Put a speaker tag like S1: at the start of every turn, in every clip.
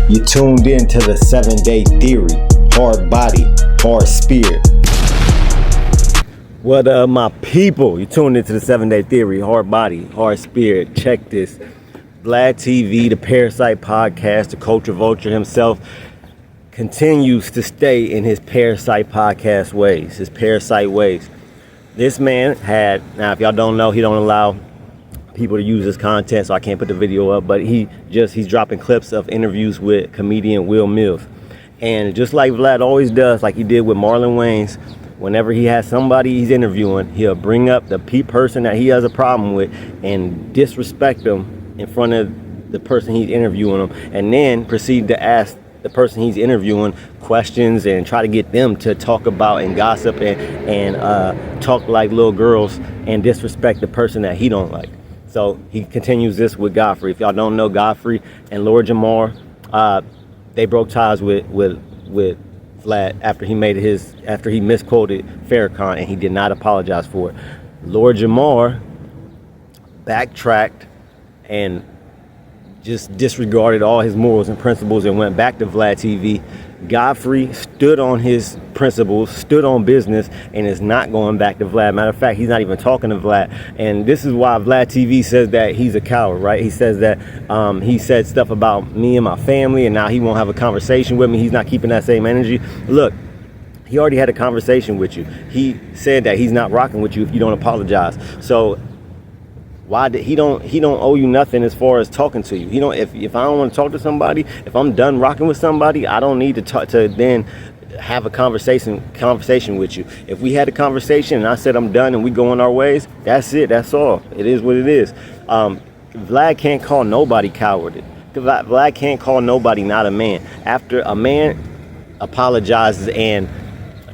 S1: You tuned in to the 7-Day Theory. Hard body, hard spirit. What up, my people? You tuned into the 7-Day Theory. Hard body, hard spirit. Check this. Vlad TV, the Parasite podcast, the culture vulture himself, continues to stay in his parasite podcast ways, his parasite ways. This man had, now if y'all don't know, he don't allow people to use his content, so I can't put the video up, but he's dropping clips of interviews with comedian Will Mills. And just like Vlad always does, like he did with Marlon Wayans, whenever he has somebody he's interviewing, he'll bring up the person that he has a problem with and disrespect them in front of the person he's interviewing them, and then proceed to ask the person he's interviewing questions and try to get them to talk about and gossip and talk like little girls and disrespect the person that he don't like. So he continues this with Godfrey. If y'all don't know, Godfrey and Lord Jamar, they broke ties with Vlad after he misquoted Farrakhan, and he did not apologize for it. Lord Jamar backtracked and just disregarded all his morals and principles and went back to Vlad TV. Godfrey stood on his principles, stood on business, and is not going back to Vlad. Matter of fact, he's not even talking to Vlad. And this is why Vlad TV says that he's a coward, right? He says that he said stuff about me and my family, and now he won't have a conversation with me. He's not keeping that same energy. Look, he already had a conversation with you. He said that he's not rocking with you if you don't apologize. So why did he don't owe you nothing as far as talking to you? He don't, if I don't want to talk to somebody, if I'm done rocking with somebody, I don't need to talk to then have a conversation with you. If we had a conversation and I said I'm done and we go on our ways, that's it, that's all. It is what it is. Vlad can't call nobody cowardly. Vlad can't call nobody not a man. After a man apologizes and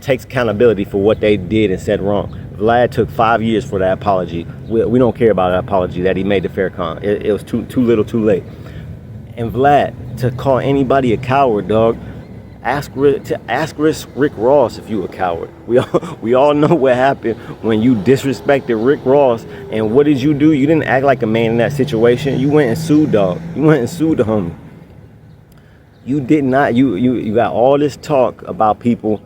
S1: takes accountability for what they did and said wrong, Vlad took 5 years for that apology. We don't care about that apology that he made to Farrakhan. It was too little, too late. And Vlad, to call anybody a coward, dog, ask Rick Ross if you a coward. We all know what happened when you disrespected Rick Ross. And what did you do? You didn't act like a man in that situation. You went and sued, dog. You went and sued the homie. You did not. You got all this talk about people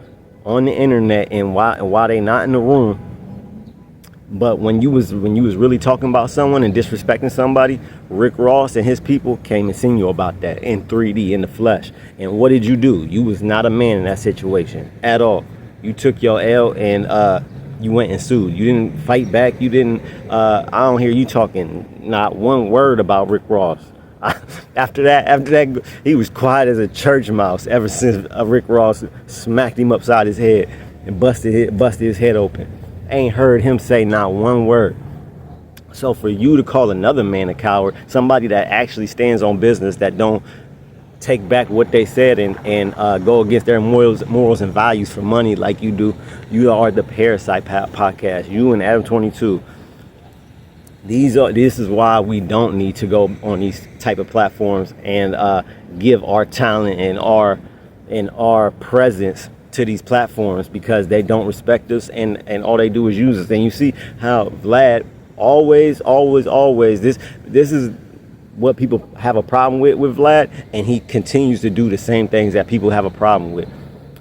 S1: on the internet and why they not in the room. But when you was really talking about someone and disrespecting somebody, Rick Ross and his people came and seen you about that in 3D, in the flesh. And what did you do? You was not a man in that situation at all. You took your L and you went and sued. You didn't fight back. You didn't. I don't hear you talking not one word about Rick Ross. After that, he was quiet as a church mouse ever since Rick Ross smacked him upside his head and busted his head open. Ain't heard him say not one word. So for you to call another man a coward, somebody that actually stands on business, that don't take back what they said and go against their morals and values for money like you do, you are the Parasite podcast. You and Adam 22. This is why we don't need to go on these type of platforms and give our talent and our presence to these platforms, because they don't respect us and all they do is use us. And you see how Vlad always this is what people have a problem with Vlad, and he continues to do the same things that people have a problem with.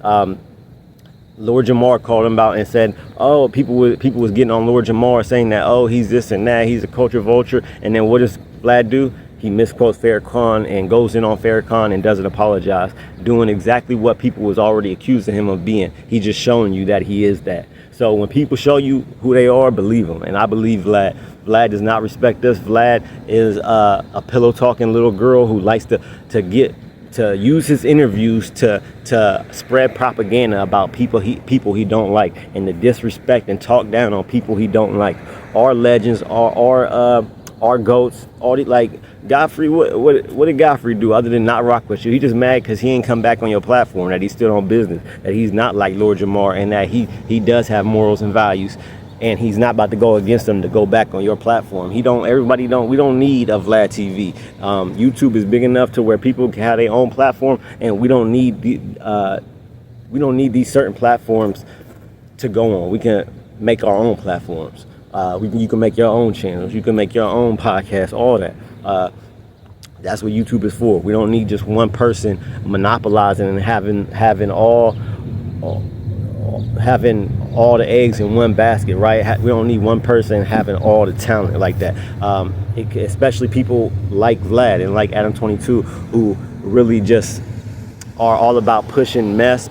S1: Lord Jamar called him out and said, oh, people was getting on Lord Jamar saying that, oh, he's this and that, he's a culture vulture. And then what does Vlad do? He misquotes Farrakhan and goes in on Farrakhan and doesn't apologize, doing exactly what people was already accusing him of being. He just showing you that he is that. So when people show you who they are, believe them. And I believe Vlad. Vlad does not respect us. Vlad is a pillow talking little girl who likes to use his interviews to spread propaganda about people he don't like, and to disrespect and talk down on people he don't like. Our legends, our goats, like Godfrey. What did Godfrey do other than not rock with you? He just mad because he ain't come back on your platform, that he's still on business, that he's not like Lord Jamar, and that he does have morals and values, and he's not about to go against them to go back on your platform. We don't need a Vlad TV. YouTube is big enough to where people can have their own platform, and we don't need these certain platforms to go on. We can make our own platforms. You can make your own channels. You can make your own podcast, all that. That's what YouTube is for. We don't need just one person monopolizing and having all the eggs in one basket, right? We don't need one person having all the talent like that. Especially people like Vlad and like Adam 22, who really just are all about pushing mess,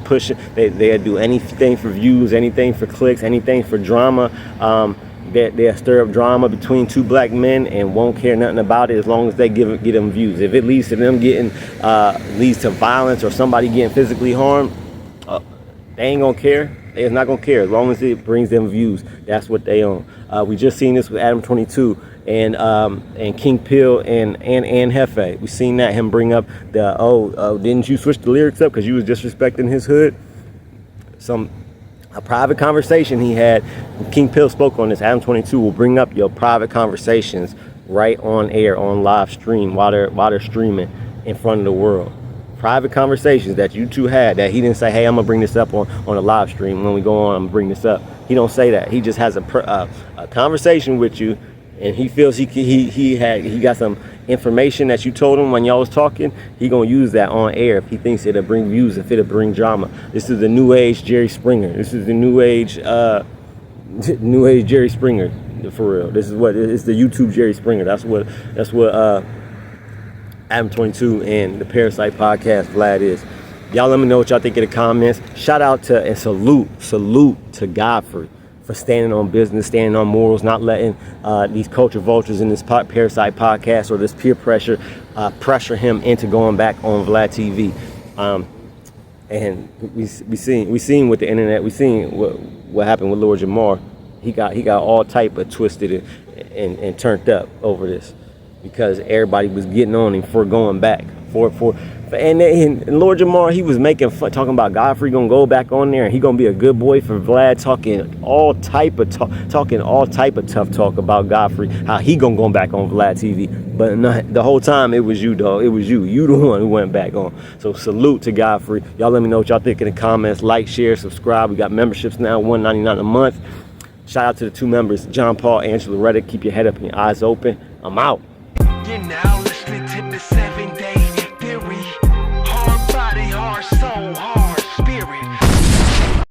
S1: they do anything for views, anything for clicks, anything for drama. They'll stir up drama between two black men and won't care nothing about it as long as they get them views. If it leads to them leads to violence or somebody getting physically harmed, they ain't gonna care. They're not gonna care as long as it brings them views. That's what they own. We just seen this with Adam 22 and King Pill and Hefe. We seen that him bring up the didn't you switch the lyrics up because you was disrespecting his hood? A private conversation he had. King Pill spoke on this. Adam 22 will bring up your private conversations right on air, on live stream, while they're streaming in front of the world. Private conversations that you two had that he didn't say, hey, I'm gonna bring this up on a live stream. When we go on, I'm gonna bring this up. He don't say that. He just has a conversation with you, and he feels he got some information that you told him when y'all was talking. He gonna use that on air if he thinks it'll bring views, if it'll bring drama. This is the new age Jerry Springer. This is the new age Jerry Springer, for real. This is what it's the YouTube Jerry Springer. That's what Adam 22 and the Parasite Podcast Vlad is. Y'all let me know what y'all think in the comments. Shout out to and salute to Godfrey for standing on business, standing on morals, not letting these culture vultures in this Parasite Podcast or this peer pressure him into going back on Vlad TV. And we seen with the internet, we seen what happened with Lord Jamar. He got all type of twisted and turned up over this because everybody was getting on him for going back and Lord Jamar, he was making fun, talking about Godfrey gonna go back on there and he gonna be a good boy for Vlad, talking all type of tough talk about Godfrey, how he gonna go back on Vlad TV. But the whole time it was you, dog. It was you the one who went back on. So salute to Godfrey. Y'all let me know what y'all think in the comments. Like, share, subscribe. We got memberships now, $1.99 a month. Shout out to the 2 members, John Paul, Angela Reddick. Keep your head up and your eyes open. I'm out.
S2: You're now listening to the 7-Day Theory. Hard body, hard soul, hard